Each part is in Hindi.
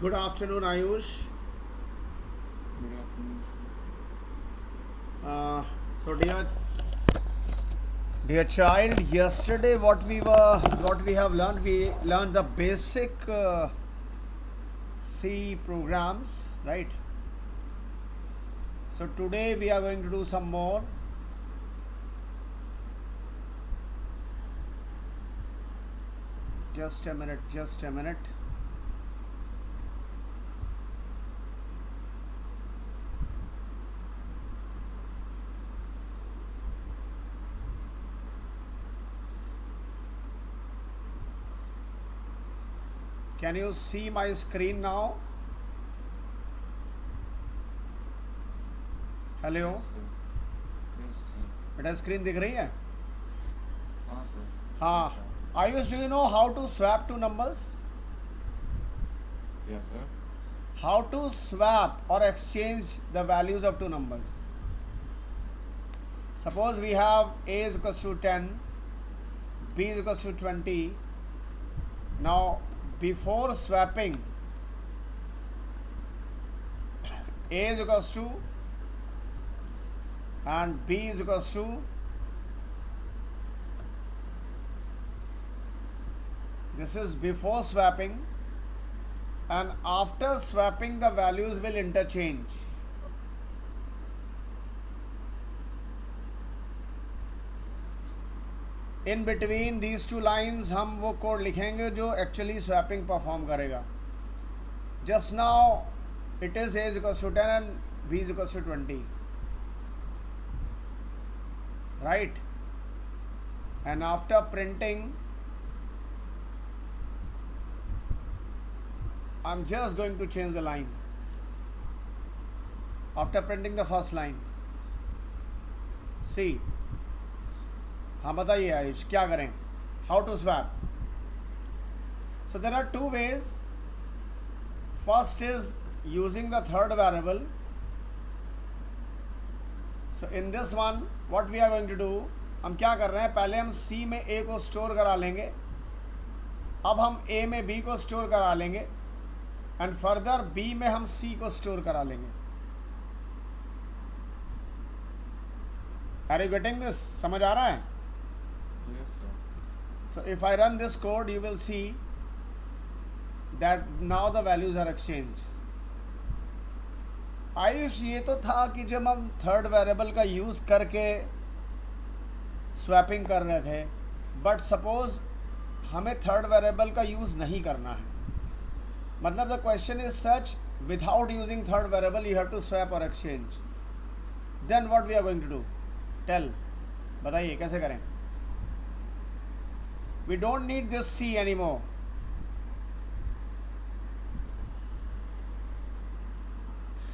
Good afternoon, Ayush. Good afternoon, sir. So, dear child, yesterday what we have learned, we learned the basic C programs, right? So today we are going to do some more. Just a minute. Just a minute. Can you see my screen now? Hello Yes, sir. Yes, sir. बेटा स्क्रीन दिख रही है? हाँ सर, हाँ. दिख रहा है. Ayush, do you know how to swap two numbers? Yes, sir. How to swap or exchange the values of two numbers? Suppose we have a is equals to 10, b is equals to 20. Now before swapping, a is equals to and b is equals to this is before swapping, and after swapping the values will interchange. In between these two lines हम वो कोड लिखेंगे जो एक्चुअली स्वैपिंग परफॉर्म करेगा. Just now it is a is equals to 10 and b is equals to 20, right? And after printing, I'm just going to change the line. After printing the first line, see. हाँ बताइए आयुष क्या करें? How to swap? So there are two ways. First is using the third variable. So in this one, what we are going to do, हम क्या कर रहे हैं, पहले हम C में A को स्टोर करा लेंगे, अब हम A में B को स्टोर करा लेंगे, एंड फर्दर B में हम C को स्टोर करा लेंगे. Are you getting this? समझ आ रहा है? Yes, sir. So if I run this code, you will see that now the values are exchanged. Ayush, ये तो था कि जब हम थर्ड वेरिएबल का यूज़ करके स्वैपिंग कर रहे थे, बट सपोज हमें थर्ड वेरिएबल का यूज़ नहीं करना है. मतलब the question is such, without using third variable you have to swap or exchange. Then what we are going to do? Tell, बताइए कैसे करें? We don't need this c anymore.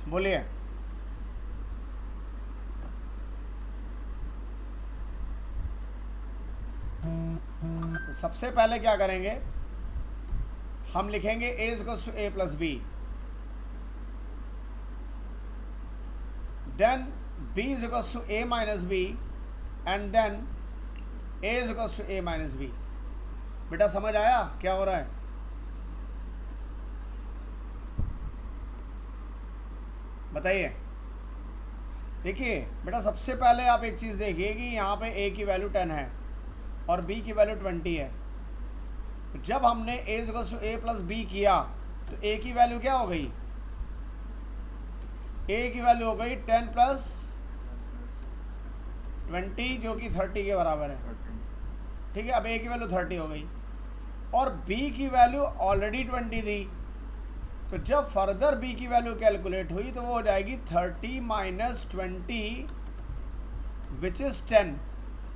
बोलिए. तो सबसे पहले क्या करेंगे, हम लिखेंगे a is equals to a plus B, then b is equals to a minus b, and then a is equals to a minus b. बेटा समझ आया क्या हो रहा है? बताइए. देखिए बेटा, सबसे पहले आप एक चीज़ देखिए कि यहाँ पे a की वैल्यू 10 है और b की वैल्यू 20 है. जब हमने a is equals to a plus b किया तो a की वैल्यू क्या हो गई? a की वैल्यू हो गई 10 प्लस 20 जो कि 30 के बराबर है. ठीक है, अब a की वैल्यू 30 हो गई और b की वैल्यू ऑलरेडी 20 थी. तो जब फर्दर b की वैल्यू कैलकुलेट हुई तो वो हो जाएगी 30 माइनस 20 विच इज़ 10.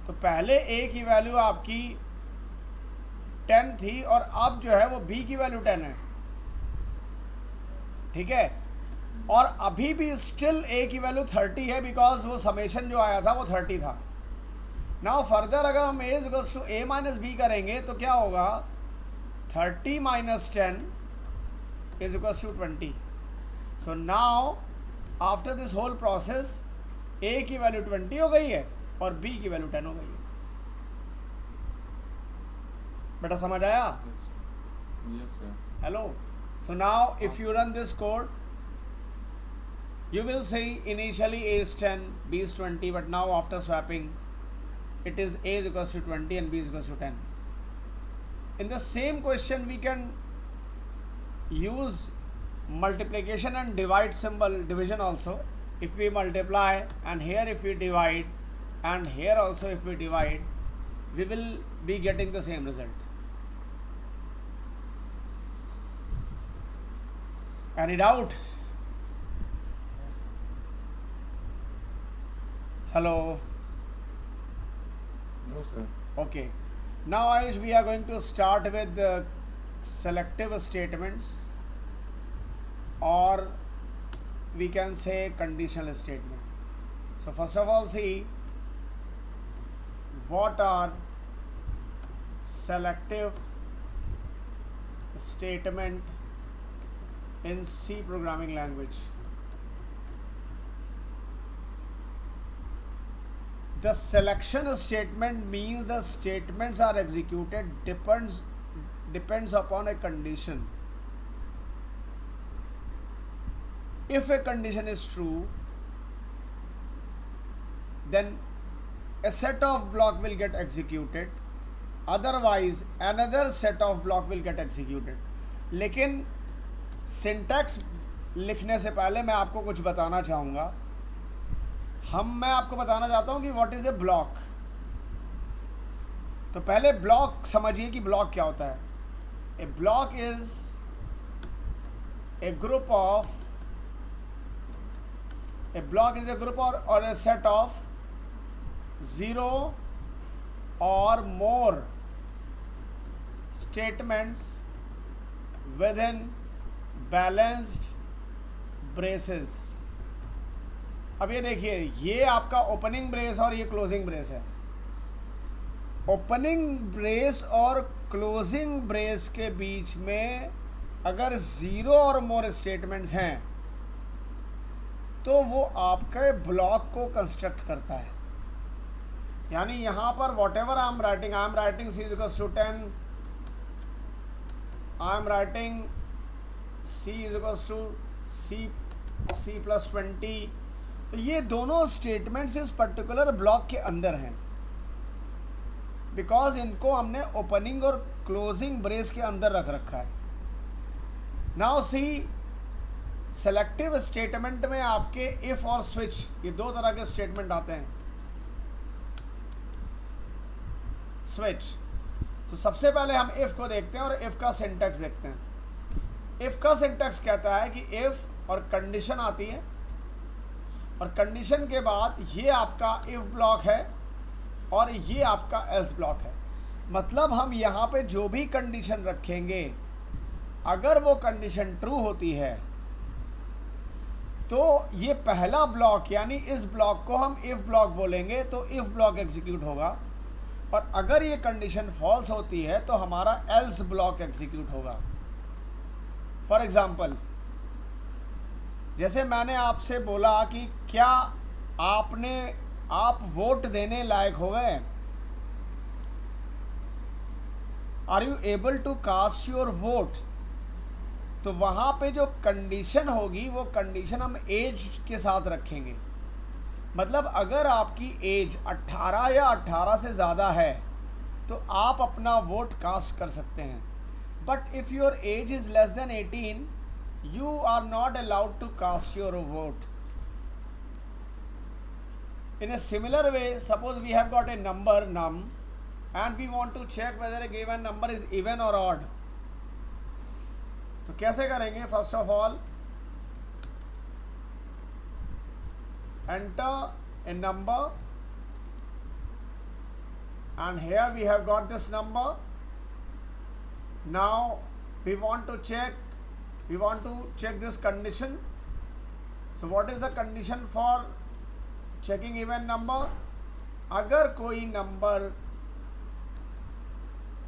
तो पहले a की वैल्यू आपकी 10 थी और अब जो है वो b की वैल्यू 10 है. ठीक है, और अभी भी स्टिल a की वैल्यू 30 है बिकॉज वो समेशन जो आया था वो 30 था. नाउ फर्दर अगर हम a is equals to a minus b करेंगे तो क्या होगा? 30 minus 10 is equals to 20. So now after this whole process a की वैल्यू 20 हो गई है और b की वैल्यू 10 हो गई है. बेटा समझ आया? Yes, sir. Hello. So now if you run this code, you will see initially a is 10, b is 20, but now after swapping it is a is equals to 20 and b is equals to 10. In the same question we can use multiplication and divide symbol, division also. If we multiply and here if we divide and here also if we divide, we will be getting the same result. Any doubt? Hello. No, sir. Okay. Now Ayush, we are going to start with the selective statements, or we can say conditional statement. So first of all, see what are selective statement in C programming language. The selection statement means the statements are executed depends upon a condition. If a condition is true, then a set of block will get executed, otherwise another set of block will get executed. लेकिन सिंटैक्स लिखने से पहले मैं आपको कुछ बताना चाहूँगा। मैं आपको बताना चाहता हूँ कि व्हाट इज़ ए ब्लॉक। तो पहले ब्लॉक समझिए कि ब्लॉक क्या होता है। ए ब्लॉक इज ए ग्रुप और ए set of 0 or more statements within balanced braces। अब ये देखिए, ये आपका ओपनिंग ब्रेस और ये क्लोजिंग ब्रेस है। ओपनिंग ब्रेस और क्लोजिंग ब्रेस के बीच में अगर 0 और मोर स्टेटमेंट्स हैं तो वो आपके ब्लॉक को कंस्ट्रक्ट करता है। यानी यहाँ पर whatever I am writing c is equals to 10, I am writing c is equals to c plus 20। तो ये दोनों स्टेटमेंट्स इस पर्टिकुलर ब्लॉक के अंदर हैं, बिकॉज इनको हमने ओपनिंग और क्लोजिंग ब्रेस के अंदर रख रखा है। नाउ सी सेलेक्टिव स्टेटमेंट में आपके इफ और स्विच, ये दो तरह के स्टेटमेंट आते हैं। स्विच, तो सबसे पहले हम इफ को देखते हैं और इफ का सिंटैक्स देखते हैं। इफ का सिंटैक्स कहता है कि इफ और कंडीशन आती है, और कंडीशन के बाद ये आपका इफ ब्लॉक है और ये आपका एल्स ब्लॉक है। मतलब हम यहाँ पे जो भी कंडीशन रखेंगे, अगर वो कंडीशन ट्रू होती है तो ये पहला ब्लॉक यानी इस ब्लॉक को हम इफ ब्लॉक बोलेंगे, तो इफ ब्लॉक एग्जीक्यूट होगा। और अगर ये कंडीशन फॉल्स होती है तो हमारा एल्स ब्लॉक एग्जीक्यूट होगा। फॉर एग्जाम्पल, जैसे मैंने आपसे बोला कि क्या आप वोट देने लायक हो गए, are you able to cast your vote, तो वहाँ पे जो कंडीशन होगी वो कंडीशन हम एज के साथ रखेंगे। मतलब अगर आपकी एज 18 या 18 से ज़्यादा है तो आप अपना वोट कास्ट कर सकते हैं। But if your age is less then 18, you are not allowed to cast your vote. In a similar way, suppose we have got a number num and we want to check whether a given number is even or odd. तो कैसे करेंगे? First of all, enter a number and here we have got this number. Now we want to check this condition. So what is the condition for checking even number? अगर कोई नंबर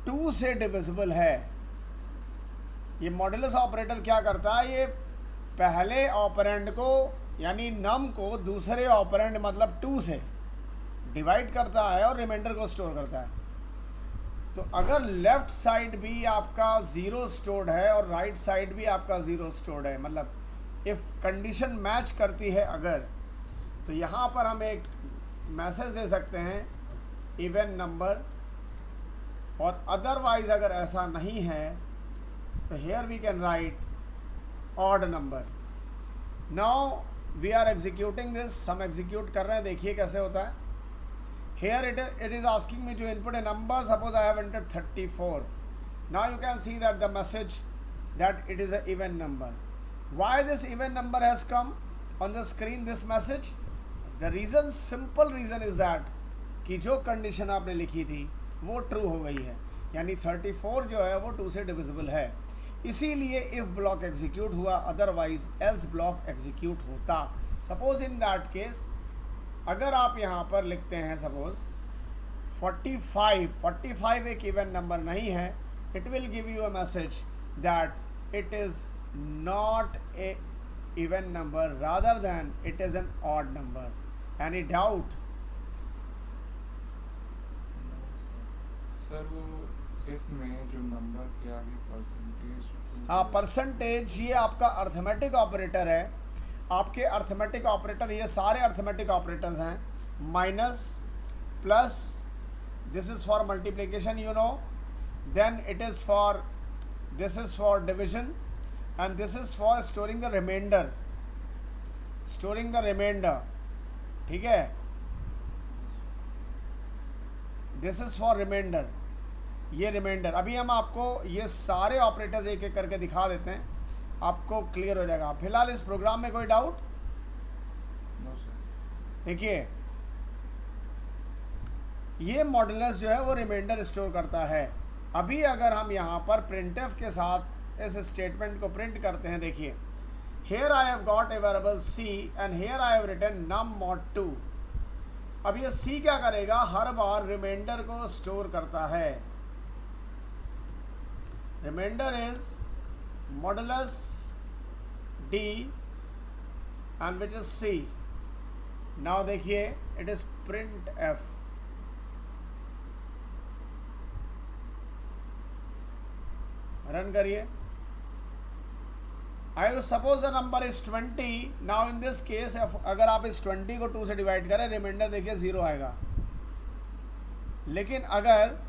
2 से डिविजिबल है, ये मॉडुलस ऑपरेटर क्या करता है, ये पहले ऑपरेंड को यानी नम को दूसरे ऑपरेंड मतलब 2 से डिवाइड करता है और रिमाइंडर को स्टोर करता है। तो अगर लेफ्ट साइड भी आपका ज़ीरो स्टोर्ड है और राइट साइड भी आपका ज़ीरो स्टोर्ड है, मतलब इफ़ कंडीशन मैच करती है अगर, तो यहाँ पर हम एक मैसेज दे सकते हैं इवन नंबर, और अदरवाइज अगर ऐसा नहीं है तो here we can write odd number. Now we are executing this, हम एग्जीक्यूट कर रहे हैं, देखिए कैसे होता है। Here it is asking me to input a number. Suppose I have entered 34. Now you can see that the message that it is an even number. Why this even number has come on the screen, this message? The reason, simple reason is that कि जो कंडीशन आपने लिखी थी वो ट्रू हो गई है, यानी 34 जो है वो 2 से डिविजिबल है, इसीलिए इफ़ ब्लॉक एग्जीक्यूट हुआ, अदरवाइज एल्स ब्लॉक एग्जीक्यूट होता। सपोज इन दैट केस अगर आप यहाँ पर लिखते हैं सपोज 45 एक इवन नंबर नहीं है, it will give you a message that it is not a even number rather than it is an odd number. Any doubt? Sir वो इफ में जो नंबर के आगे परसेंटेज, हाँ परसेंटेज, ये आपका अर्थमेटिक ऑपरेटर है। आपके अर्थमेटिक ऑपरेटर, ये सारे अर्थमेटिक ऑपरेटर्स हैं, minus, plus, this is for multiplication you know, then it is for, this is for division, and this is for storing the remainder, ठीक है, दिस इज़ फॉर रिमाइंडर, ये रिमाइंडर। अभी हम आपको ये सारे ऑपरेटर्स एक एक करके दिखा देते हैं, आपको क्लियर हो जाएगा। फिलहाल इस प्रोग्राम में कोई डाउट? देखिए ये मॉडुलस जो है वो रिमाइंडर स्टोर करता है। अभी अगर हम यहाँ पर प्रिंटफ के साथ इस स्टेटमेंट को प्रिंट करते हैं, देखिए here I have got a variable c and here I have written num mod 2। अब ये सी क्या करेगा, हर बार रिमाइंडर को स्टोर करता है। Remainder is modulus d and which is c. now देखिए it is print f, run करिए। I will suppose the number is 20. now in this case अगर आप इस 20 को 2 से डिवाइड करें, रिमाइंडर देखिए 0 आएगा। लेकिन अगर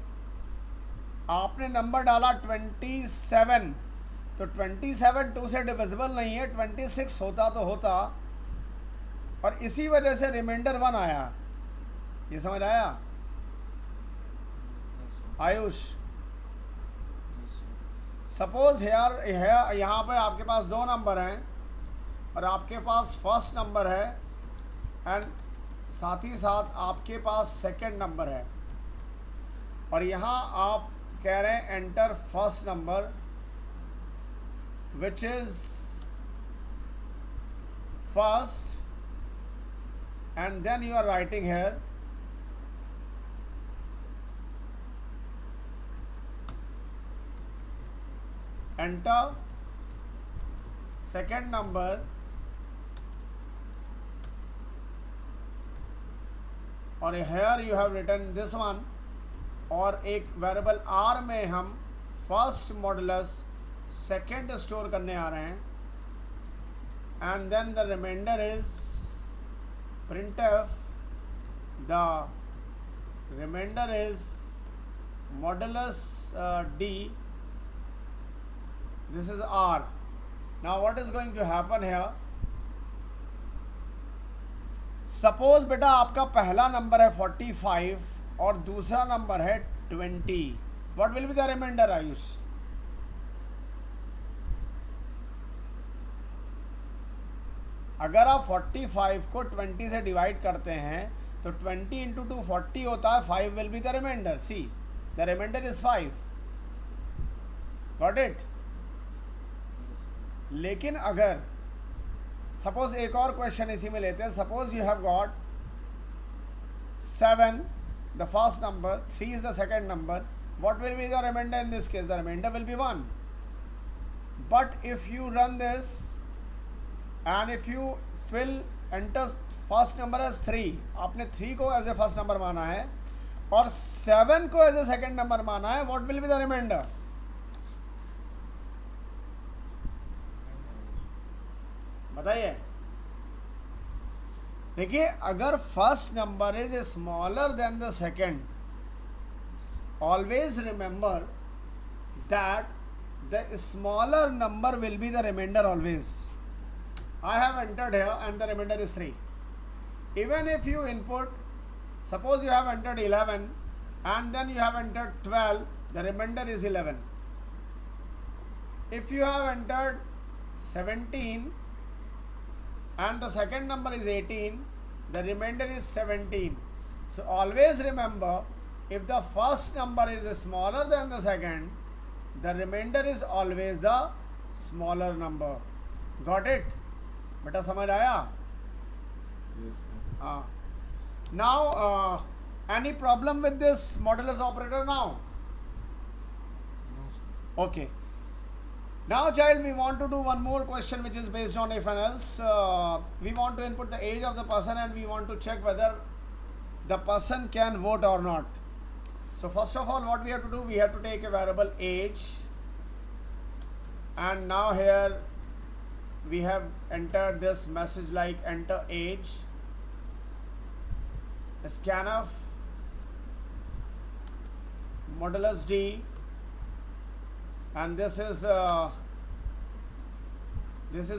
आपने नंबर डाला 27, तो 27 2 से डिविजिबल नहीं है, 26 होता तो होता, और इसी वजह से रिमाइंडर 1 आया। ये समझ आया आयुष? सपोज यहाँ पर आपके पास 2 नंबर हैं और आपके पास फर्स्ट नंबर है एंड साथ ही साथ आपके पास सेकंड नंबर है, और यहाँ आप कह रहे हैं enter first number which is first, and then you are writing here enter second number, और here you have written this one, और एक वेरिएबल r में हम फर्स्ट मॉडुलस सेकेंड स्टोर करने आ रहे हैं, and then the remainder is printf, the remainder is modulus d, this is r. now what is going to happen here, suppose बेटा आपका पहला नंबर है 45 और दूसरा नंबर है 20, what will be the remainder Ayush? अगर आप 45 को 20 से डिवाइड करते हैं तो 20 इंटू 2 40 होता है, 5 will be the remainder. See the remainder is 5, got it? लेकिन अगर सपोज एक और क्वेश्चन इसी में लेते हैं, suppose you have got 7 the first number, 3 is the second number, what will be the remainder in this case? The remainder will be 1. But if you run this and if you fill enter first number as 3, आपने 3 को एज ए फर्स्ट नंबर माना है और 7 को एज ए सेकेंड नंबर माना है, what will be the remainder? बताइए। देखिए, अगर first number is smaller than the second, always remember that the smaller number will be the remainder always. I have entered here and the remainder is 3. Even if you input, suppose you have entered 11 and then you have entered 12, the remainder is 11. If you have entered 17 and the second number is 18, the remainder is 17. So always remember, if the first number is smaller than the second, the remainder is always the smaller number. Got it? बेटा समझ आया? Yes, sir. हाँ. Now, any problem with this modulus operator now? No, sir. Okay. Now, child, we want to do one more question which is based on if and else. We want to input the age of the person and we want to check whether the person can vote or not. So, first of all, what we have to do, we have to take a variable age, and now here we have entered this message like enter age, scanf, modulus D, and this is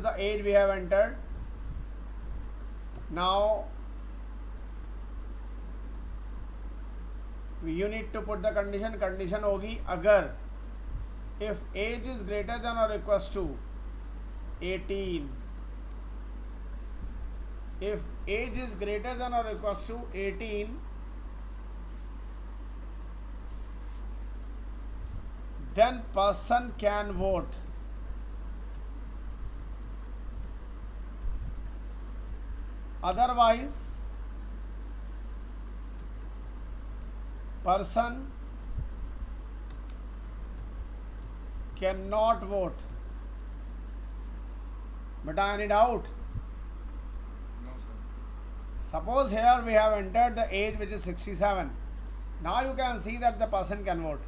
the age we have entered. Now you need to put the condition. Condition होगी अगर if age is greater than or equals to 18, if age is greater than or equals to 18, then person can vote. Otherwise, person cannot vote. But any doubt? No, sir. Suppose here we have entered the age which is 67. Now you can see that the person can vote.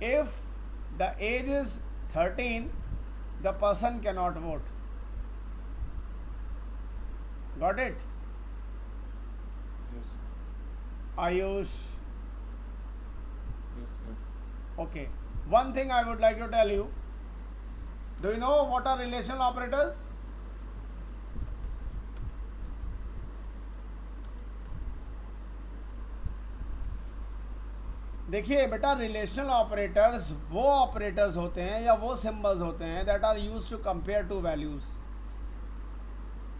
If the age is 13, the person cannot vote. Got it? Yes, sir. Ayush. Yes, sir. Okay. One thing I would like to tell you. Do you know what are relational operators? देखिए बेटा, रिलेशनल ऑपरेटर्स वो ऑपरेटर्स होते हैं या वो सिंबल्स होते हैं that are used to compare two values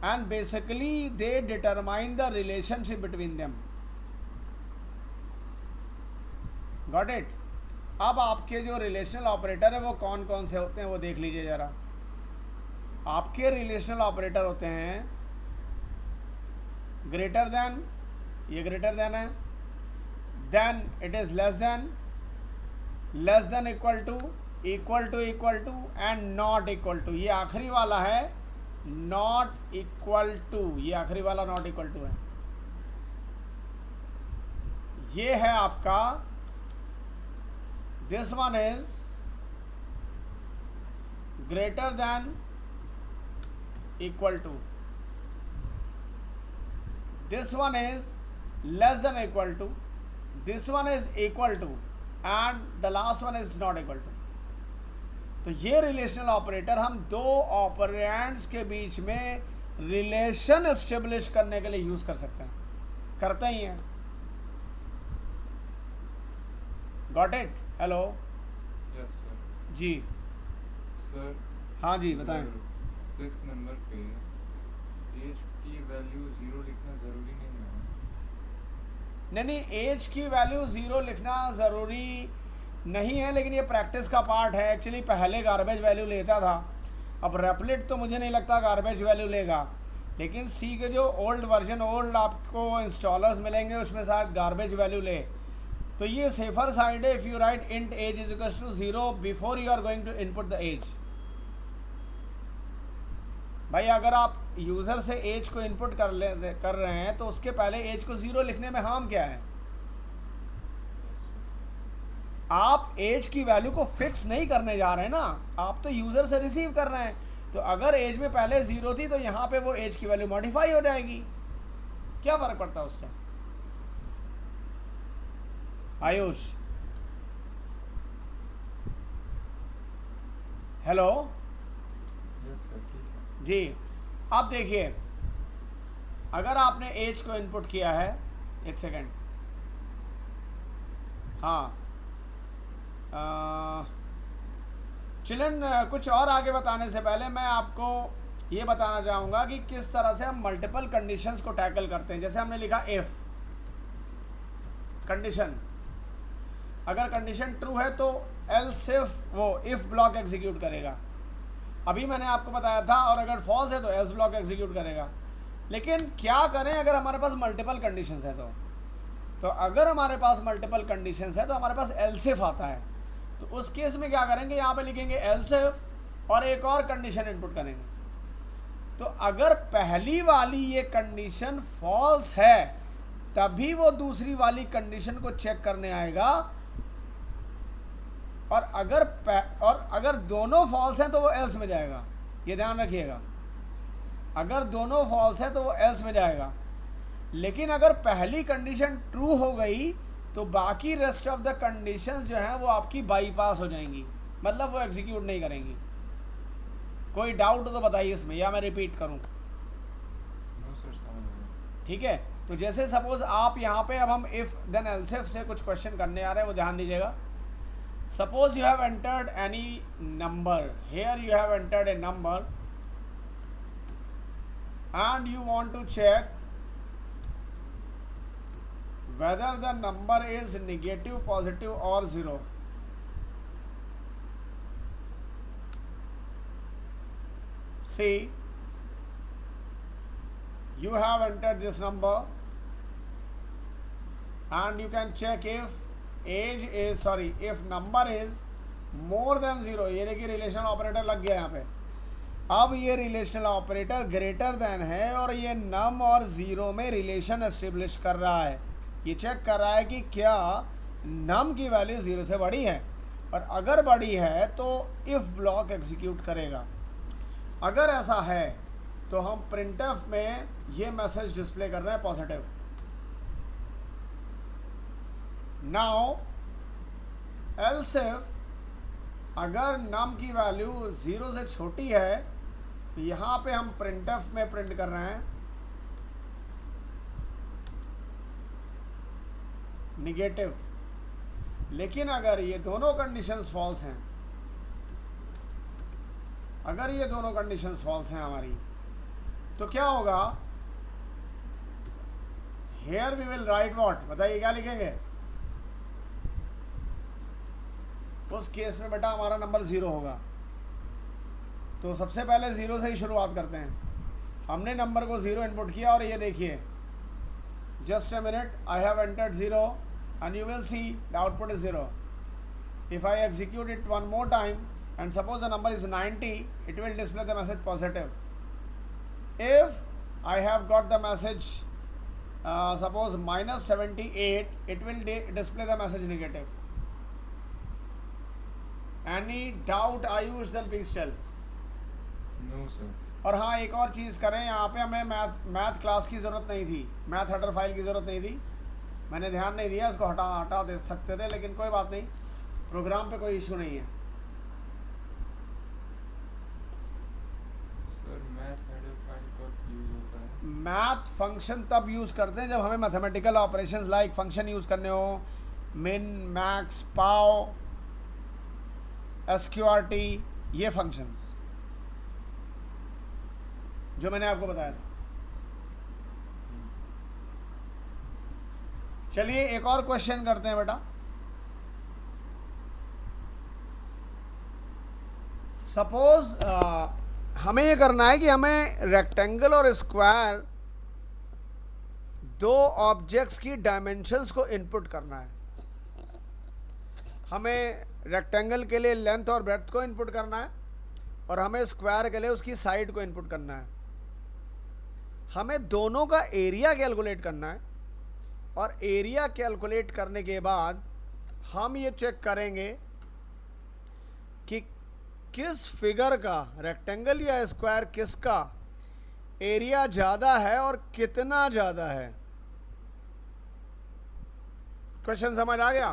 and basically they determine the relationship between them. Got it? अब आपके जो रिलेशनल ऑपरेटर है वो कौन कौन से होते हैं वो देख लीजिए ज़रा. आपके रिलेशनल ऑपरेटर होते हैं ग्रेटर देन, ये ग्रेटर देन है, then it is less than equal to and not equal to. ये आखिरी वाला है नॉट इक्वल टू, ये आखिरी वाला नॉट इक्वल टू है. ये है आपका, this one is greater than equal to, this one is less than equal to, this one is equal to, and the last one is not equal to. तो ये रिलेशनल ऑपरेटर हम दो ऑपरेंड्स के बीच में रिलेशन एस्टेब्लिश करने के लिए यूज कर सकते हैं, करते ही हैं. Got it? Hello Yes, sir. जी. सर, हाँ जी बताएं. 6 नंबर पे एज की वैल्यू 0 लिखना ज़रूरी नहीं है. नहीं, एज की वैल्यू 0 लिखना ज़रूरी नहीं है, लेकिन ये प्रैक्टिस का पार्ट है. एक्चुअली पहले गार्बेज वैल्यू लेता था, अब रेपलेट तो मुझे नहीं लगता गार्बेज वैल्यू लेगा, लेकिन सी के जो ओल्ड वर्जन, ओल्ड आपको इंस्टॉलर्स मिलेंगे उसमें शायद गार्बेज वैल्यू ले. तो ये सेफर साइड है if you write int age is equal to 0 before you are going to input the age. भाई अगर आप यूज़र से एज को इनपुट कर रहे हैं तो उसके पहले एज को 0 लिखने में हार्म क्या है? आप एज की वैल्यू को फिक्स नहीं करने जा रहे हैं ना, आप तो यूज़र से रिसीव कर रहे हैं। तो अगर एज में पहले 0 थी तो यहाँ पे वो एज की वैल्यू मॉडिफाई हो जाएगी। क्या फ़र्क पड़ता है उससे? आयुष, हेलो जी। अब देखिए, अगर आपने एज को इनपुट किया है, एक सेकेंड, हाँ चिल्ड्रन, कुछ और आगे बताने से पहले मैं आपको ये बताना चाहूँगा कि किस तरह से हम मल्टीपल कंडीशंस को टैकल करते हैं। जैसे हमने लिखा इफ़ कंडीशन, अगर कंडीशन ट्रू है तो एल्स इफ वो इफ़ ब्लॉक एग्जीक्यूट करेगा। अभी मैंने आपको बताया था, और अगर फॉल्स है तो एल्स ब्लॉक एग्जीक्यूट करेगा। लेकिन क्या करें अगर हमारे पास मल्टीपल कंडीशंस है तो अगर हमारे पास मल्टीपल कंडीशंस है तो हमारे पास एल्स इफ आता है। तो उस केस में क्या करेंगे, यहाँ पे लिखेंगे एल्स इफ और एक और कंडीशन इनपुट करेंगे। तो अगर पहली वाली ये कंडीशन फॉल्स है तभी वो दूसरी वाली कंडीशन को चेक करने आएगा, और अगर दोनों फॉल्स हैं तो वो एल्स में जाएगा। ये ध्यान रखिएगा, अगर दोनों फॉल्स हैं तो वो एल्स में जाएगा। लेकिन अगर पहली कंडीशन ट्रू हो गई तो बाकी रेस्ट ऑफ द कंडीशंस जो हैं वो आपकी बाईपास हो जाएंगी, मतलब वो एग्जीक्यूट नहीं करेंगी। कोई डाउट हो तो बताइए इसमें, या मैं रिपीट करूं? ठीक है, तो जैसे सपोज आप यहाँ पे, अब हम इफ देन एल्स इफ से कुछ क्वेश्चन करने आ रहे हैं, वो ध्यान दीजिएगा। Suppose you have entered any number, here you have entered a number and you want to check whether the number is negative, positive or 0. See, you have entered this number and you can check if if number is more than 0. ये देखिए रिलेशन ऑपरेटर लग गया यहाँ पे। अब ये रिलेशनल ऑपरेटर ग्रेटर देन है और ये नम और ज़ीरो में रिलेशन एस्टेब्लिश कर रहा है। ये चेक कर रहा है कि क्या नम की वैल्यू 0 से बड़ी है, और अगर बड़ी है तो इफ़ ब्लॉक एग्जीक्यूट करेगा। अगर ऐसा है तो हम प्रिंटफ में ये मैसेज डिस्प्ले कर रहे हैं पॉजिटिव। नाउ एल्स इफ अगर नम की वैल्यू 0 से छोटी है तो यहाँ पे हम प्रिंटफ में प्रिंट कर रहे हैं निगेटिव। लेकिन अगर ये दोनों कंडीशंस फॉल्स हैं, अगर ये दोनों कंडीशंस फॉल्स हैं हमारी, तो क्या होगा? Here we will write what, बताइए क्या लिखेंगे? उस केस में बेटा हमारा नंबर 0 होगा। तो सबसे पहले 0 से ही शुरुआत करते हैं। हमने नंबर को 0 इनपुट किया और ये देखिए, just a minute, I have entered 0 and you will see the output is 0। If I execute it one more time and suppose the number is 90, it will display the message positive. If I have got the message suppose -78, it will display the message negative. Any doubt Ayush? Then please tell. No sir. और हाँ, एक और चीज़ करें, यहाँ पे हमें मैथ क्लास की ज़रूरत नहीं थी, मैथ हेडर फाइल की ज़रूरत नहीं थी। मैंने ध्यान नहीं दिया, इसको हटा दे सकते थे, लेकिन कोई बात नहीं, प्रोग्राम पे कोई इशू नहीं है। सर मैथ हेडर फाइल कब यूज होता है? मैथ फंक्शन तब यूज़ करते हैं जब हमें mathematical operations like function use करने हो, मिन, मैक्स, पाव, SQRT, ये फंक्शंस जो मैंने आपको बताया था। चलिए एक और क्वेश्चन करते हैं बेटा। सपोज हमें ये करना है कि हमें रेक्टेंगल और स्क्वायर दो ऑब्जेक्ट्स की डायमेंशंस को इनपुट करना है। हमें रेक्टेंगल के लिए लेंथ और ब्रेड्थ को इनपुट करना है और हमें स्क्वायर के लिए उसकी साइड को इनपुट करना है। हमें दोनों का एरिया कैलकुलेट करना है, और एरिया कैलकुलेट करने के बाद हम ये चेक करेंगे कि किस फिगर का, रेक्टेंगल या स्क्वायर, किसका एरिया ज़्यादा है और कितना ज़्यादा है। क्वेश्चन समझ आ गया?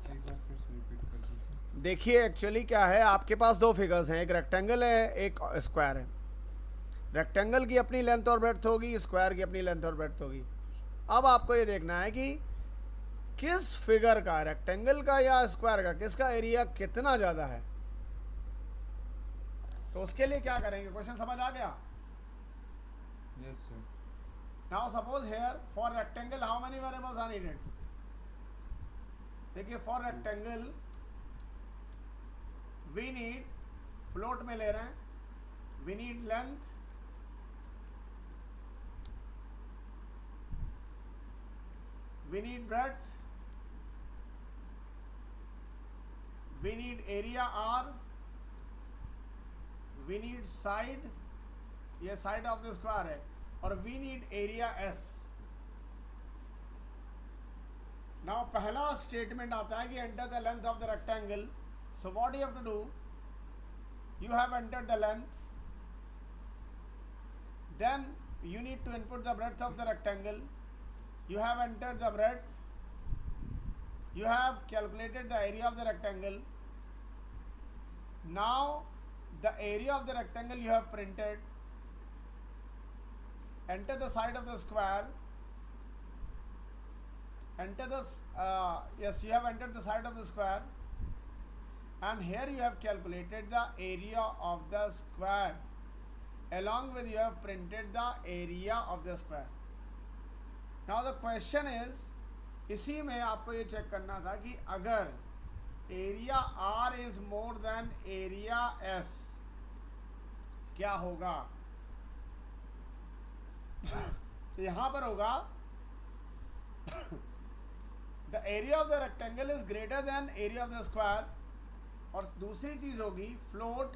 एक बार फिर से रिपीट कर दीजिए। देखिए एक्चुअली क्या है, आपके पास दो फिगर्स हैं, एक रेक्टेंगल है, एक स्क्वायर है। रेक्टेंगल की अपनी लेंथ और ब्रेड्थ होगी, स्क्वायर की अपनी लेंथ और ब्रेड्थ होगी। अब आपको ये देखना है कि किस फिगर का, रेक्टेंगल का या स्क्वायर का, किसका एरिया कितना ज़्यादा है। तो उसके लिए क्या करेंगे, क्वेश्चन समझ आ गया? Yes sir. Now suppose here for rectangle how many variables are needed. देखिए for rectangle we need, float में ले रहे हैं, we need length, we need breadth, we need area R, we need side, ये side of the square है, और we need area S। now पहला statement आता है कि enter the length of the rectangle। so what you have to do, you have entered the length, then you need to input the breadth of the rectangle, you have entered the breadth, you have calculated the area of the rectangle, now the area of the rectangle you have printed, enter the side of the square, enter the yes, you have entered the side of the square, and here you have calculated the area of the square, along with you have printed the area of the square। Now the question is, इसी में आपको ये चेक करना था कि अगर area R is more than area S क्या होगा। यहां पर होगा the area of the rectangle is greater than area of the square, और दूसरी चीज होगी फ्लोट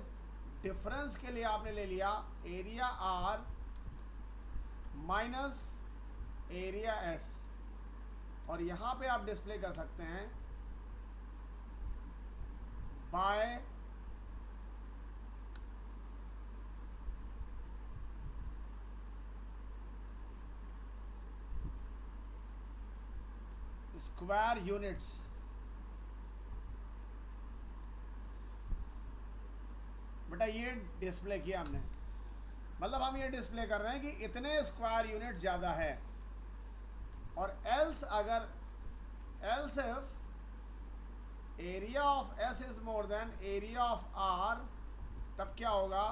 डिफरेंस के लिए आपने ले लिया area R minus area S, और यहां पे आप डिस्प्ले कर सकते हैं बाय स्क्वायर यूनिट्स। बेटा ये डिस्प्ले किया हमने, मतलब हम ये डिस्प्ले कर रहे हैं कि इतने स्क्वायर यूनिट ज़्यादा है, और एल्स अगर else if area of S is more than area of R, तब क्या होगा,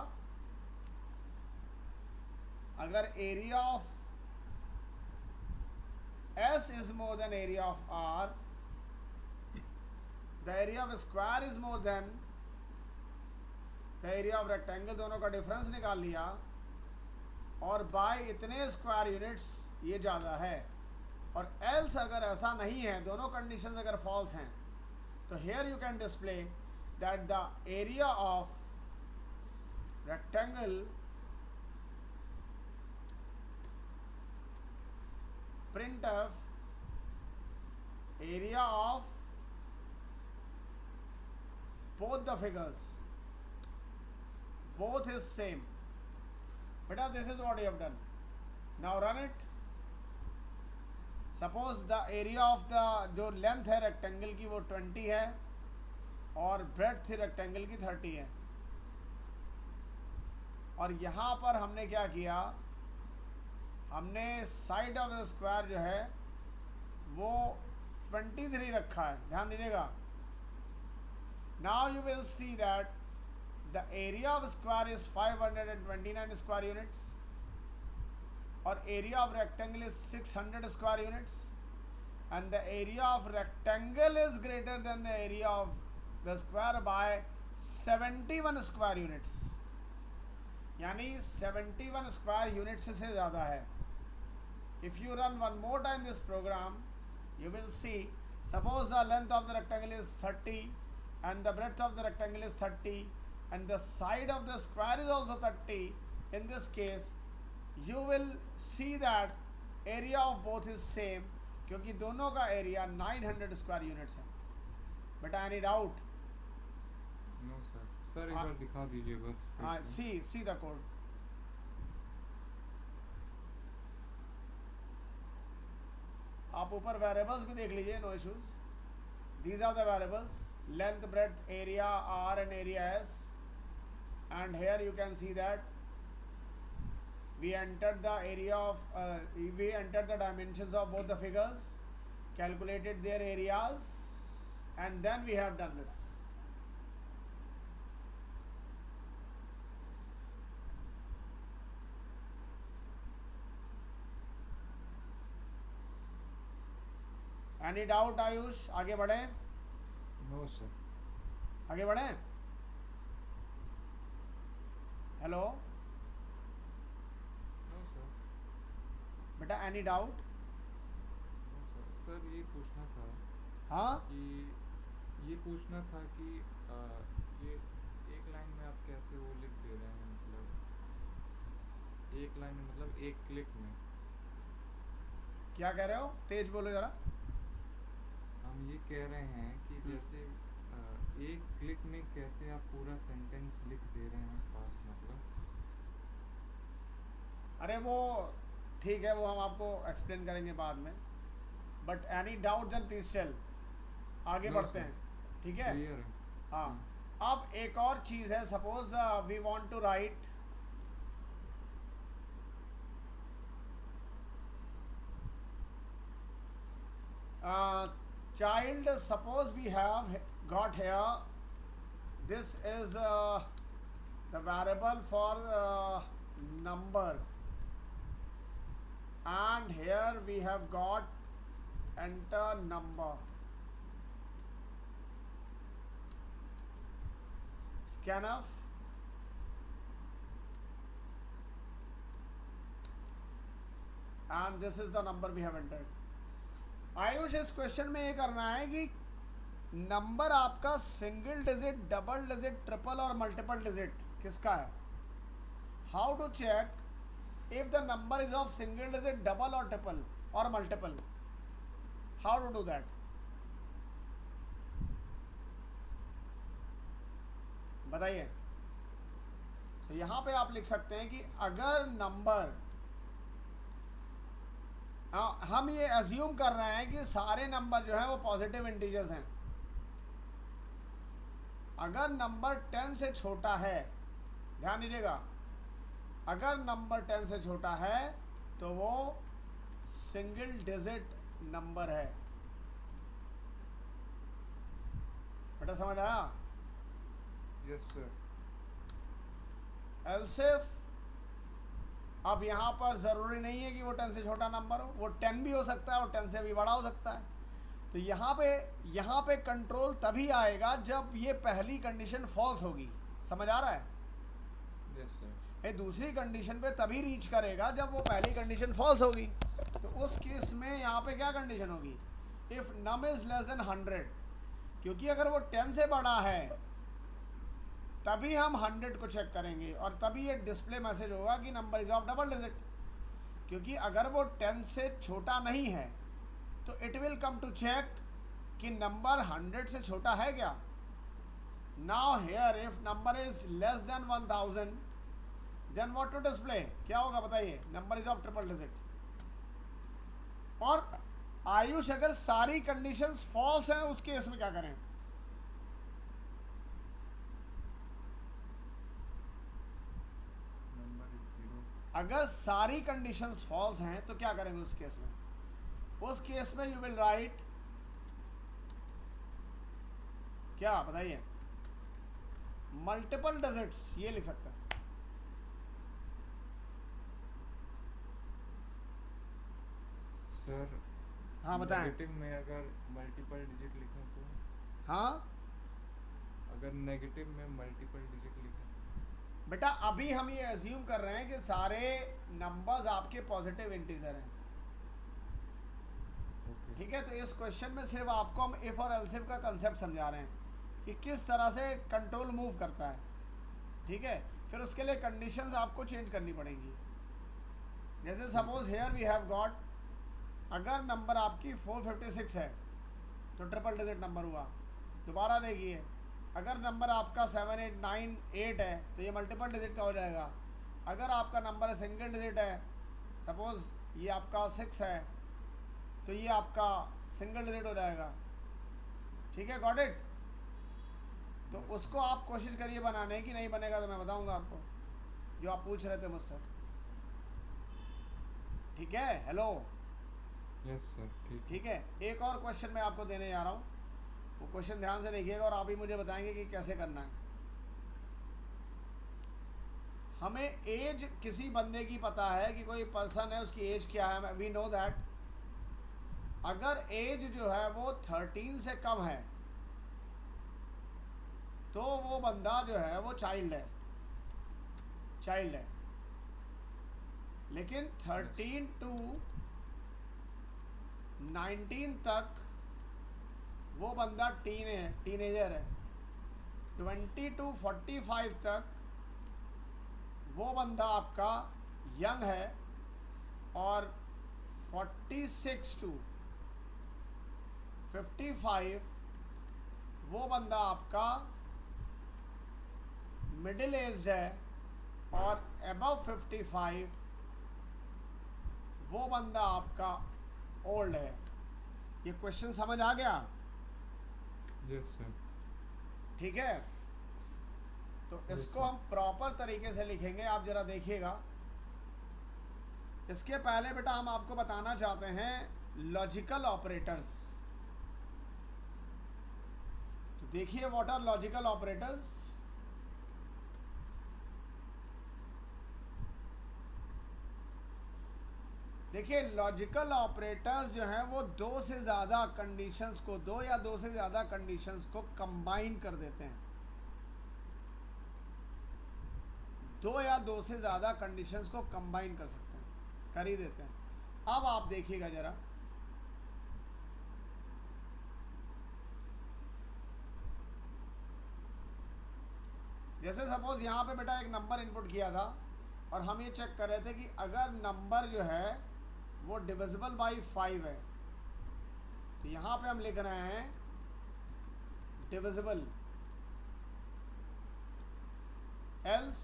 अगर area of S is more than area of R, the area of square is more than the area of rectangle, दोनों का डिफरेंस निकाल लिया, और बाय इतने स्क्वायर यूनिट्स ये ज़्यादा है। और एल्स अगर ऐसा नहीं है, दोनों कंडीशंस अगर फॉल्स हैं, तो here you can display that the area of rectangle printf area of both the figures, both is same। beta this is what you have done। now run it। Suppose the area of the जो लेंथ है रेक्टेंगल की वो 20 है, और ब्रेड्थ रेक्टेंगल की 30 है, और यहाँ पर हमने क्या किया, हमने साइड ऑफ द स्क्वायर जो है वो 23 रखा है, ध्यान दीजिएगा। Now you will see that the area of square is 529 square units, और area of rectangle is 600 square units, and the area of rectangle is greater than the area of the square by 71 square units, यानी 71 स्क्वायर यूनिट्स से ज़्यादा है। If you run one more time this program, you will see, suppose the length of the rectangle is 30 and the breadth of the rectangle is 30 and the side of the square is also 30, in this case you will see that area of both is same, क्योंकि दोनों का एरिया 900 स्क्वायर यूनिट्स है। बेटा any doubt? No sir. Sir एक बार दिखा दीजिए बस फिर हाँ, से। See the code. आप ऊपर वेरिएबल्स भी देख लीजिए, no issues. These are the variables: length, breadth, area R and area S. And here you can see that we entered the area of we entered the dimensions of both the figures, calculated their areas, and then we have done this. Any doubt Ayush? आगे बढ़े? No sir. आगे बढ़े? Hello no sir. बेटा any doubt? No sir. Sir ये पूछना था हाँ, कि ये पूछना था कि ये एक लाइन में आप कैसे वो लिख दे रहे हैं, मतलब एक लाइन में, मतलब एक क्लिक में। क्या कह रहे हो? तेज बोलो जरा। हम ये कह रहे हैं कि जैसे एक क्लिक में कैसे आप पूरा सेंटेंस लिख दे रहे हैं फास्ट, मतलब। अरे वो ठीक है, वो हम आपको एक्सप्लेन करेंगे बाद में। But any doubt then please tell. आगे No, बढ़ते sir. हैं, ठीक है? क्लियर है। हाँ, अब एक और चीज़ है। Suppose we want to write child. Suppose we have got here, this is the variable for number, and here we have got enter number. Scanf. And this is the number we have entered. Ayush, इस क्वेश्चन में ये करना है कि नंबर आपका single digit, double digit, triple और मल्टीपल डिजिट किसका है? How to check if the number is of single digit, double और ट्रिपल और multiple? How to do that? बताइए। तो यहां पे आप लिख सकते हैं कि अगर नंबर, हम ये अज्यूम कर रहे हैं कि सारे नंबर जो हैं वो पॉजिटिव इंटीजर्स हैं। अगर नंबर 10 से छोटा है, ध्यान दीजिएगा, अगर नंबर 10 से छोटा है तो वो सिंगल डिजिट नंबर है। बेटा समझ आया? Yes sir. एल्सिफ, अब यहाँ पर ज़रूरी नहीं है कि वो 10 से छोटा नंबर हो, वो 10 भी हो सकता है और 10 से भी बड़ा हो सकता है। तो यहाँ पे कंट्रोल तभी आएगा जब ये पहली कंडीशन फॉल्स होगी। समझ आ रहा है? Yes sir. ये दूसरी कंडीशन पे तभी रीच करेगा जब वो पहली कंडीशन फॉल्स होगी। तो उस केस में यहाँ पे क्या कंडीशन होगी? If num is less than 100, क्योंकि अगर वो 10 से बड़ा है तभी हम 100 को चेक करेंगे और तभी ये डिस्प्ले मैसेज होगा कि number is of double digit. क्योंकि अगर वो 10 से छोटा नहीं है तो it will come to check कि नंबर 100 से छोटा है क्या। Now here if number is less than 1000 then what to display? क्या होगा बताइए? Number is of triple digit. और आयुष, अगर सारी कंडीशंस फॉल्स हैं उस केस में क्या करें? अगर सारी कंडीशंस फॉल्स हैं तो क्या करेंगे उस केस में? उस केस में यू विल राइट क्या बताइए? मल्टीपल डिजिट्स, ये लिख सकते हैं। सर हाँ बताएं। नेगेटिव में अगर मल्टीपल डिजिट लिखें तो? हाँ अगर नेगेटिव में मल्टीपल डिजिट लिखें? बेटा अभी हम ये अज्यूम कर रहे हैं कि सारे नंबर्स आपके पॉजिटिव इंटीजर हैं। ठीक है? तो इस क्वेश्चन में सिर्फ आपको हम इफ और एल्सिफ का कंसेप्ट समझा रहे हैं कि किस तरह से कंट्रोल मूव करता है। ठीक है? फिर उसके लिए कंडीशंस आपको चेंज करनी पड़ेंगी। जैसे suppose here we have got, अगर नंबर आपकी 456 है तो ट्रिपल डिजिट नंबर हुआ। दोबारा देखिए, अगर नंबर आपका 7898 है तो ये मल्टीपल डिजिट का हो जाएगा। अगर आपका नंबर सिंगल डिजिट है, सपोज ये आपका 6 है, तो ये आपका सिंगल डिजिट हो जाएगा। ठीक है, गॉट इट। तो Yes, उसको आप कोशिश करिए बनाने की, नहीं बनेगा तो मैं बताऊंगा आपको, जो आप पूछ रहे थे मुझसे। ठीक है, हेलो। यस सर, ठीक है। ठीक है, एक और क्वेश्चन मैं आपको देने जा रहा हूँ, वो क्वेश्चन ध्यान से देखिएगा और आप ही मुझे बताएंगे कि कैसे करना है। हमें एज किसी बंदे की पता है कि कोई पर्सन है, उसकी एज क्या है, वी नो दैट। अगर एज जो है वो 13 से कम है तो वो बंदा जो है वो चाइल्ड है, चाइल्ड है। लेकिन 13 टू 19 तक वो बंदा टीनेजर है। 20 टू 45 तक वो बंदा आपका यंग है, और 46 टू 55 वो बंदा आपका मिडिल एज्ड है, और अबव 55 वो बंदा आपका ओल्ड है। ये क्वेश्चन समझ आ गया? Yes sir. ठीक है, तो Yes, इसको sir. हम प्रॉपर तरीके से लिखेंगे, आप जरा देखिएगा। इसके पहले बेटा हम आपको बताना चाहते हैं लॉजिकल ऑपरेटर्स। तो देखिए, व्हाट आर लॉजिकल ऑपरेटर्स। देखिए, लॉजिकल ऑपरेटर्स जो हैं वो दो से ज़्यादा कंडीशंस को, दो या दो से ज़्यादा कंडीशंस को कंबाइन कर देते हैं। दो या दो से ज़्यादा कंडीशंस को कंबाइन कर सकते हैं, कर ही देते हैं। अब आप देखिएगा ज़रा, जैसे सपोज यहाँ पे बेटा एक नंबर इनपुट किया था और हम ये चेक कर रहे थे कि अगर नंबर जो है वो डिविजिबल बाई 5 है, तो यहाँ पे हम लिख रहे हैं डिविजिबल, एल्स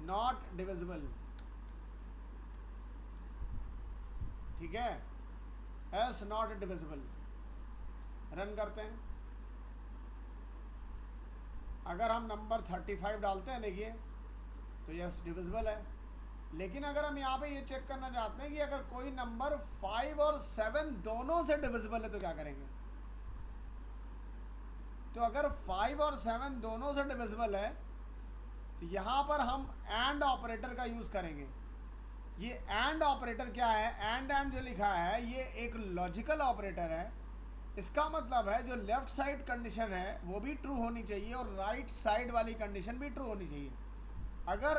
नॉट डिविजिबल। ठीक है, एल्स नॉट डिविजिबल। रन करते हैं। अगर हम नंबर 35 डालते हैं, देखिए तो यस डिविजिबल है। लेकिन अगर हम यहाँ पे ये चेक करना चाहते हैं कि अगर कोई नंबर 5 और 7 दोनों से डिविजिबल है तो क्या करेंगे? तो अगर 5 और 7 दोनों से डिविजिबल है तो यहाँ पर हम एंड ऑपरेटर का यूज़ करेंगे। ये एंड ऑपरेटर क्या है? एंड जो लिखा है ये एक लॉजिकल ऑपरेटर है। इसका मतलब है जो लेफ्ट साइड कंडीशन है वो भी ट्रू होनी चाहिए और राइट साइड वाली कंडीशन भी ट्रू होनी चाहिए। अगर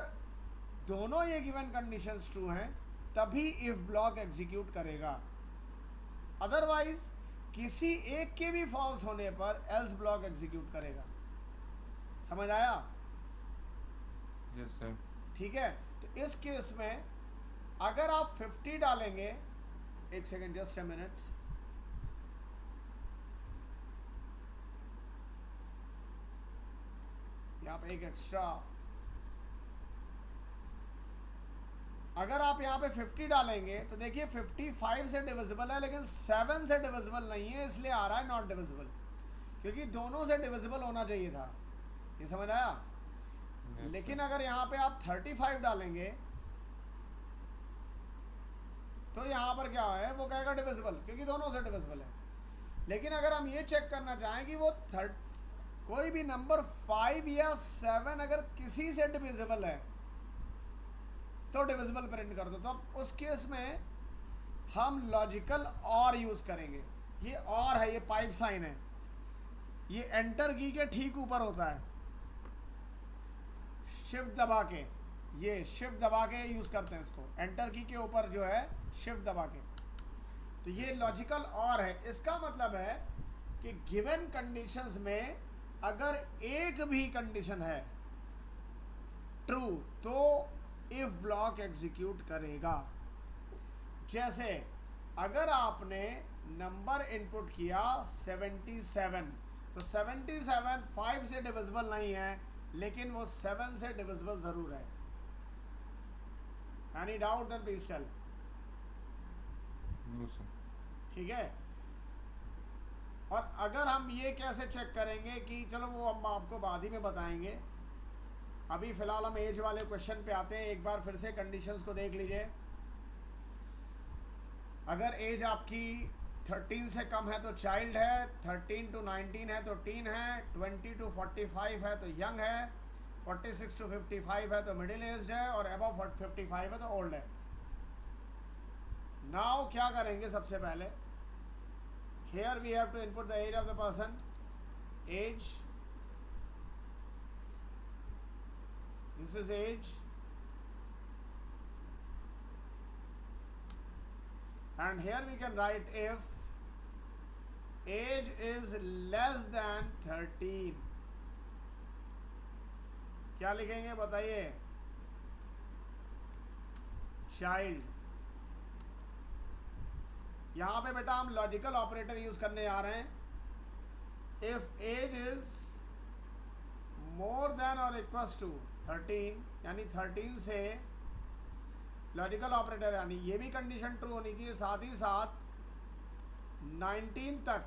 दोनों ये गिवन कंडीशंस ट्रू हैं तभी इफ ब्लॉक एग्जीक्यूट करेगा, अदरवाइज किसी एक के भी फॉल्स होने पर एल्स ब्लॉक एग्जीक्यूट करेगा। समझ आया? Yes sir. ठीक है, तो इस केस में अगर आप 50 डालेंगे, एक सेकेंड, जस्ट अ मिनट, यहाँ पे एक एक्स्ट्रा, अगर आप यहाँ पे 50 डालेंगे तो देखिए 55 से डिविजिबल है लेकिन 7 से डिविजिबल नहीं है, इसलिए आ रहा है नॉट डिविजिबल, क्योंकि दोनों से डिविजिबल होना चाहिए था। ये समझ आया? Yes, लेकिन sir. अगर यहाँ पे आप 35 डालेंगे तो यहाँ पर क्या है, वो कहेगा डिविजिबल, क्योंकि दोनों से डिविजिबल है। लेकिन अगर हम ये चेक करना चाहें कि वो कोई भी नंबर 5 या 7 अगर किसी से डिविजिबल है तो डिविजिबल प्रिंट कर दो, तो अब उस केस में हम लॉजिकल और यूज़ करेंगे। ये और है, ये पाइप साइन है, ये एंटर की के ठीक ऊपर होता है, शिफ्ट दबा के, ये शिफ्ट दबा के यूज़ करते हैं इसको, एंटर की के ऊपर जो है शिफ्ट दबा के। तो ये लॉजिकल और है। इसका मतलब है कि गिवन कंडीशंस में अगर एक भी कंडीशन है ट्रू तो इफ ब्लॉक एग्जीक्यूट करेगा। जैसे अगर आपने नंबर इनपुट किया 77, तो 77 5 से डिविजिबल नहीं है, लेकिन वो 7 से डिविजिबल जरूर है। Any doubt then please tell. No sir. ठीक है। और अगर हम ये कैसे चेक करेंगे कि चलो वो हम आपको बाद ही में बताएंगे, अभी फिलहाल हम एज वाले क्वेश्चन पे आते हैं। एक बार फिर से कंडीशंस को देख लीजिए। अगर एज आपकी 13 से कम है तो चाइल्ड है, 13 to 19 है तो टीन है, 20 to 45 है तो यंग है, 46 to 55 है तो मिडिल एज्ड है, और अबव 55 है तो ओल्ड है। नाउ क्या करेंगे, सबसे पहले here we have to input the age of the person, age, this is age, and here we can write if age is less than 13, क्या लिखेंगे बताइए, चाइल्ड। यहां पे बेटा हम लॉजिकल ऑपरेटर यूज करने आ रहे हैं। If age is more than और इक्वल्स टू 13, यानी 13 से लॉजिकल ऑपरेटर, यानी ये भी कंडीशन ट्रू होनी चाहिए, साथ ही साथ 19 तक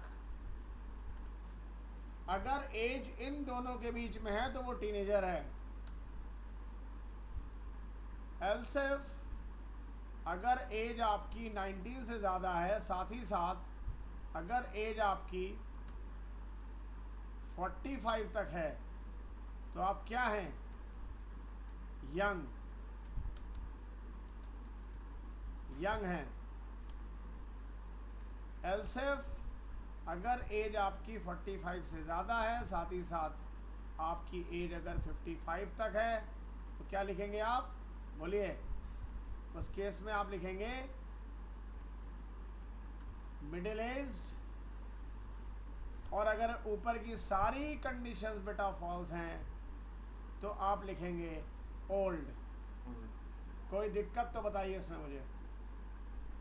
अगर एज इन दोनों के बीच में है तो वो टीनेजर है। एल्स इफ अगर एज आपकी 19 से ज़्यादा है, साथ ही साथ अगर एज आपकी 45 तक है, तो आप क्या हैं, यंग हैं। एल्स इफ अगर एज आपकी 45 से ज़्यादा है, साथ ही साथ आपकी एज अगर 55 तक है, तो क्या लिखेंगे आप, बोलिए। उस केस में आप लिखेंगे मिडिल एज्ड, और अगर ऊपर की सारी कंडीशंस बेटा फॉल्स हैं तो आप लिखेंगे ओल्ड। कोई दिक्कत तो बताइए इसमें मुझे।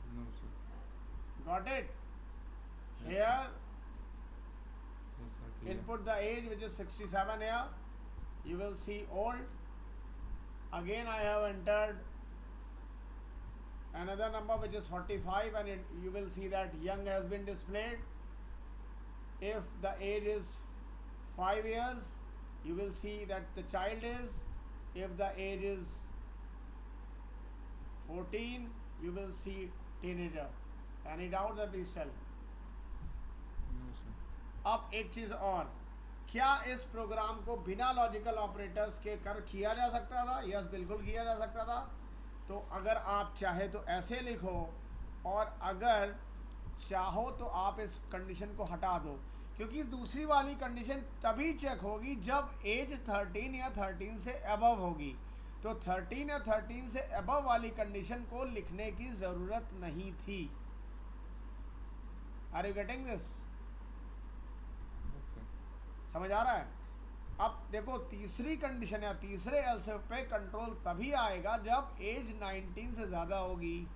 No sir. Got it. Here yes sir. input the age which is 67 here, you will see old. Again I have entered another number which is 45, and you will see that young has been displayed. If the age is 5 years, you will see that the child is. If the age is 14, you will see teenager. Any doubt that please tell. No sir. अब एक चीज और, क्या इस प्रोग्राम को बिना लॉजिकल ऑपरेटर्स के किया जा सकता था? यस, बिल्कुल किया जा सकता था। तो अगर आप चाहे तो ऐसे लिखो, और अगर चाहो तो आप इस कंडीशन को हटा दो, क्योंकि दूसरी वाली कंडीशन तभी चेक होगी जब एज 13 या 13 से अबव होगी। तो 13 या 13 से अबव वाली कंडीशन को लिखने की ज़रूरत नहीं थी। Are you getting this? Yes sir. समझ आ रहा है? अब देखो, तीसरी कंडीशन या तीसरे एल्सिफ पे कंट्रोल तभी आएगा जब एज 19 से ज़्यादा होगी।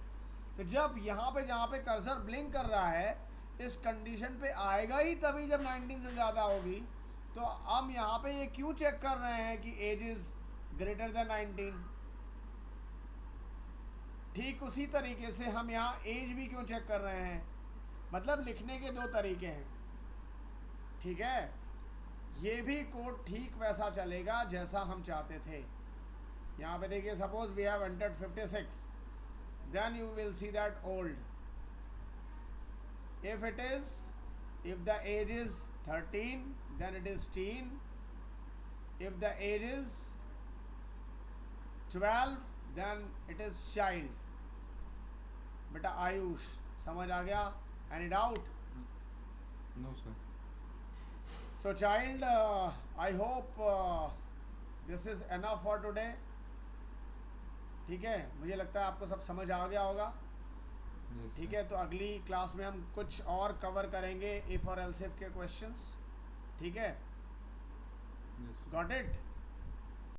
तो जब यहाँ पे जहाँ पे कर्सर ब्लिंक कर रहा है, इस कंडीशन पे आएगा ही तभी जब 19 से ज़्यादा होगी। तो हम यहाँ पे ये क्यों चेक कर रहे हैं कि एज इज़ ग्रेटर देन 19? ठीक उसी तरीके से हम यहाँ एज भी क्यों चेक कर रहे हैं, मतलब लिखने के दो तरीके हैं। ठीक है, ये भी कोड ठीक वैसा चलेगा जैसा हम चाहते थे। यहाँ पे देखिए, suppose we have entered 56, then you will see that old. If it is, if the age is 13, then it is teen. If the age is 12, then it is child. बेटा आयुष, समझ आ गया? Any doubt? No sir. So child, I hope this is enough for today. ठीक है, मुझे लगता है आपको सब समझ आ गया होगा। यस ठीक है, तो अगली क्लास में हम कुछ और कवर करेंगे इफ़ और एल्स इफ के क्वेश्चंस। ठीक है, Yes. Got it?